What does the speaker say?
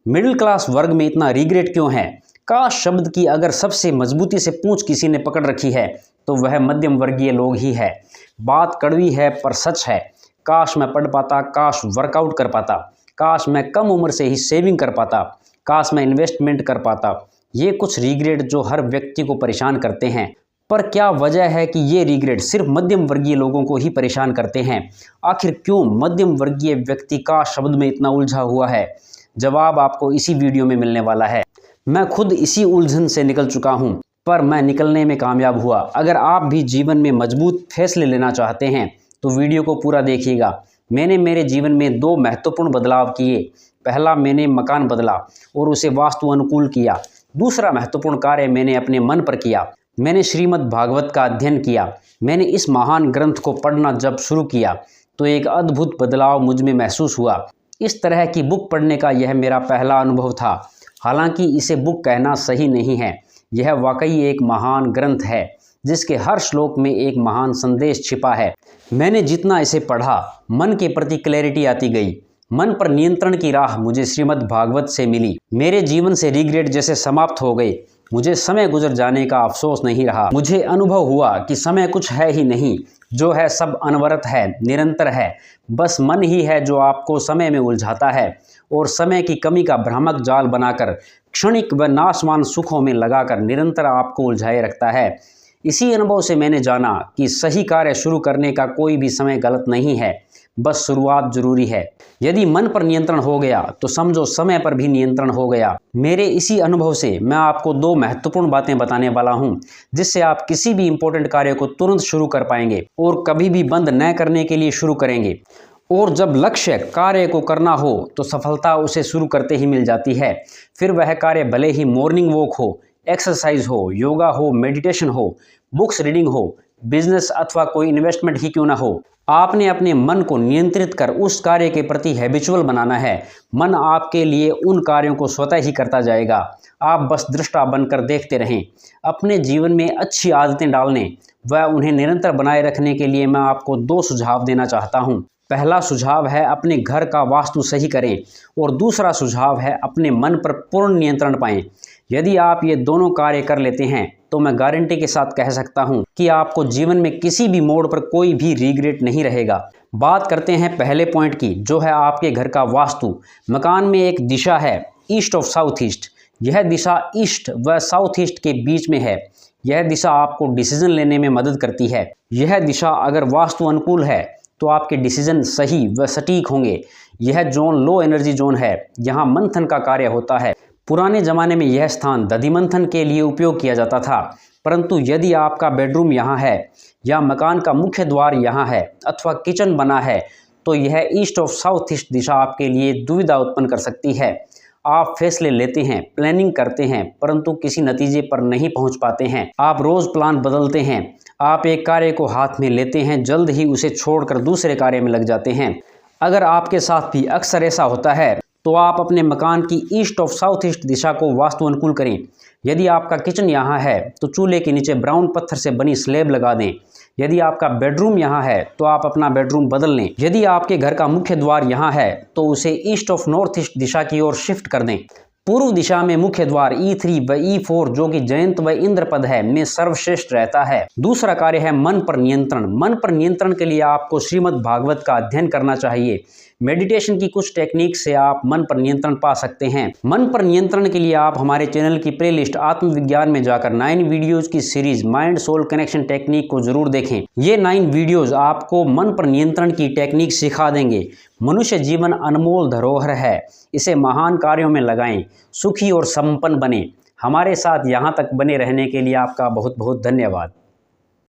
Middle class वर्ग में इतना रिग्रेट क्यों है? काश शब्द की अगर सबसे मजबूती से पूंछ किसी ने पकड़ रखी है तो वह मध्यम वर्गीय लोग ही है। बात कड़वी है पर सच है। काश मैं पढ़ पाता, काश वर्कआउट कर पाता, काश मैं कम उम्र से ही सेविंग कर पाता, काश मैं इन्वेस्टमेंट कर पाता। ये कुछ रिग्रेट जो हर व्यक्ति को परेशान करते हैं। पर क्या वजह है कि ये रिग्रेट सिर्फ मध्यम वर्गीय लोगों को ही परेशान करते हैं? आखिर क्यों मध्यम वर्गीय व्यक्ति काश शब्द में इतना उलझा हुआ है? जवाब आपको इसी वीडियो में मिलने वाला है। मैं खुद इसी उलझन से निकल चुका हूं, पर मैं निकलने में कामयाब हुआ। अगर आप भी जीवन में मजबूत फैसले लेना चाहते हैं तो वीडियो को पूरा देखिएगा। मैंने मेरे जीवन में 2 महत्वपूर्ण बदलाव किए। पहला, मैंने मकान बदला और उसे वास्तु अनुकूल किया। दूसरा महत्वपूर्ण कार्य मैंने अपने मन पर किया। मैंने श्रीमद् भागवत का अध्ययन किया। मैंने इस महान ग्रंथ को पढ़ना जब शुरू किया तो एक अद्भुत बदलाव मुझ में महसूस हुआ। इस तरह की बुक पढ़ने का यह मेरा पहला अनुभव था। हालांकि इसे बुक कहना सही नहीं है, यह वाकई एक महान ग्रंथ है जिसके हर श्लोक में एक महान संदेश छिपा है। मैंने जितना इसे पढ़ा, मन के प्रति क्लैरिटी आती गई। मन पर नियंत्रण की राह मुझे श्रीमद् भागवत से मिली। मेरे जीवन से रिग्रेट जैसे समाप्त हो गए। मुझे समय गुजर जाने का अफसोस नहीं रहा। मुझे अनुभव हुआ कि समय कुछ है ही नहीं, जो है सब अनवरत है, निरंतर है। बस मन ही है जो आपको समय में उलझाता है और समय की कमी का भ्रामक जाल बनाकर क्षणिक व नाशवान सुखों में लगाकर निरंतर आपको उलझाए रखता है। इसी अनुभव से मैंने जाना कि सही कार्य शुरू करने का कोई भी समय गलत नहीं है, बस शुरुआत जरूरी है। यदि मन पर नियंत्रण हो गया तो समझो समय पर भी नियंत्रण हो गया। मेरे इसी अनुभव से मैं आपको 2 महत्वपूर्ण बातें बताने वाला हूं, जिससे आप किसी भी इंपॉर्टेंट कार्य को तुरंत शुरू कर पाएंगे और कभी भी बंद न करने के लिए शुरू करेंगे। और जब लक्ष्य कार्य को करना हो तो सफलता उसे शुरू करते ही मिल जाती है। फिर वह कार्य भले ही मॉर्निंग वॉक हो, एक्सरसाइज हो, योगा हो, मेडिटेशन हो, बुक्स रीडिंग हो, बिजनेस अथवा कोई इन्वेस्टमेंट ही क्यों ना हो, आपने अपने मन को नियंत्रित कर उस कार्य के प्रति हैबिचुअल बनाना है। मन आपके लिए उन कार्यों को स्वतः ही करता जाएगा। आप बस दृष्टा बनकर देखते रहें। अपने जीवन में अच्छी आदतें डालने व उन्हें निरंतर बनाए रखने के लिए मैं आपको 2 सुझाव देना चाहता हूं। पहला सुझाव है अपने घर का वास्तु सही करें और दूसरा सुझाव है अपने मन पर पूर्ण नियंत्रण पाएं। यदि आप ये दोनों कार्य कर लेते हैं तो मैं गारंटी के साथ कह सकता हूं कि आपको जीवन में किसी भी मोड़ पर कोई भी रिग्रेट नहीं रहेगा। बात करते हैं पहले पॉइंट की, जो है आपके घर का वास्तु। मकान में एक दिशा है, ईस्ट ऑफ साउथ ईस्ट। यह दिशा ईस्ट व साउथ ईस्ट के बीच में है। यह दिशा आपको डिसीजन लेने में मदद करती है। यह दिशा अगर वास्तु अनुकूल है तो आपके डिसीजन सही व सटीक होंगे। यह जोन लो एनर्जी जोन है, यहाँ मंथन का कार्य होता है। पुराने जमाने में यह स्थान दधि मंथन के लिए उपयोग किया जाता था, परंतु यदि आपका बेडरूम यहाँ है या मकान का मुख्य द्वार यहाँ है अथवा किचन बना है तो यह ईस्ट ऑफ साउथ ईस्ट दिशा आपके लिए दुविधा उत्पन्न कर सकती है। आप फैसले लेते हैं, प्लानिंग करते हैं, परंतु किसी नतीजे पर नहीं पहुंच पाते हैं। आप रोज प्लान बदलते हैं। आप एक कार्य को हाथ में लेते हैं, जल्द ही उसे छोड़कर दूसरे कार्य में लग जाते हैं। अगर आपके साथ भी अक्सर ऐसा होता है तो आप अपने मकान की ईस्ट ऑफ साउथ ईस्ट दिशा को वास्तु अनुकूल करें। यदि आपका किचन यहाँ है तो चूल्हे के नीचे ब्राउन पत्थर से बनी स्लैब लगा दें। यदि आपका बेडरूम यहाँ है तो आप अपना बेडरूम बदल लें। यदि आपके घर का मुख्य द्वार यहाँ है तो उसे ईस्ट ऑफ नॉर्थ ईस्ट दिशा की ओर शिफ्ट कर दें। पूर्व दिशा में मुख्य द्वार E3 व E4 जो कि जयंत व इंद्र पद है में सर्वश्रेष्ठ रहता है। दूसरा कार्य है मन पर नियंत्रण। मन पर नियंत्रण के लिए आपको श्रीमद् भागवत का अध्ययन करना चाहिए। मेडिटेशन की कुछ टेक्निक से आप मन पर नियंत्रण पा सकते हैं। मन पर नियंत्रण के लिए आप हमारे चैनल की प्लेलिस्ट आत्मविज्ञान में जाकर 9 वीडियोज की series mind soul connection technique को जरूर देखें। ये 9 वीडियोज आपको मन पर नियंत्रण की टेक्निक सिखा देंगे। मनुष्य जीवन अनमोल धरोहर है, इसे महान कार्यों में लगाएं, सुखी और संपन्न बने। हमारे साथ यहाँ तक बने रहने के लिए आपका बहुत बहुत धन्यवाद।